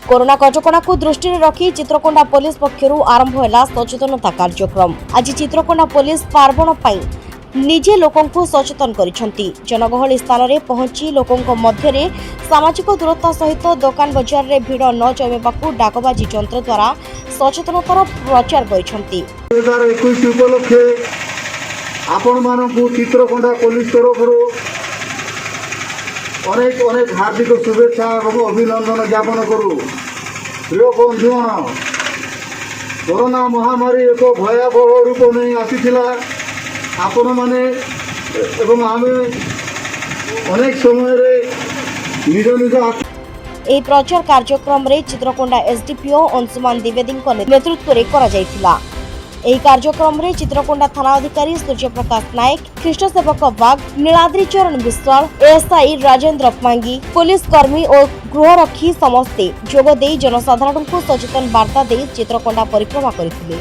Corona कटकणा को दृष्टि रखी चित्रकोंडा पुलिस पक्षरु आरंभ होला सचेतनता कार्यक्रम। आज चित्रकोंडा पुलिस पार्वण पाई निजे लोकंकु सचेतन करिसंती। जनगहली स्थान रे पहुंची लोकंक मध्य रे सामाजिक दूरता सहित दुकान बाजार रे भीड़ न जमेबाकू डाकबाजी यंत्र द्वारा सचेतनतार प्रचार करिसंती। 2021 उपलक्षे आपण मानकु चित्रकोंडा पुलिस तरफ अनेक अनेक हार्दिक शुभेच्छा और अभिनंदन ज्ञापन करूँ। प्रिय बंधुगण, कोरोना महामारी एक भयावह रूप नहीं आसीथिला। आपण माने एवं आमे अनेक समय रे निज निज ए प्रचार कार्यक्रम रे चित्रकोंडा एसडीपीओ अंशुमान द्विवेदी नेतृत्व रे करा जायतिला। ଏହି କାର୍ଯ୍ୟକ୍ରମରେ ଚିତ୍ରକୋଣ୍ଡା ଥାନା ଅଧିକାରୀ ସୂର୍ଯ୍ୟପ୍ରକାଶ ନାୟକ, ଖ୍ରୀଷ୍ଟ ସେବକ ବାଗ, ନୀଳାଦ୍ରି ଚରଣ ବିଶ୍ୱାଳ, ଏଏସ୍ଆଇ ରାଜେନ୍ଦ୍ର ପାଙ୍ଗି, ପୁଲିସ କର୍ମୀ ଓ ଗୃହରକ୍ଷୀ ସମସ୍ତେ ଯୋଗ ଦେଇ ଜନସାଧାରଣଙ୍କୁ ସଚେତନ ବାର୍ତ୍ତା ଦେଇ ଚିତ୍ରକୋଣ୍ଡା ପରିକ୍ରମା କରିଥିଲେ।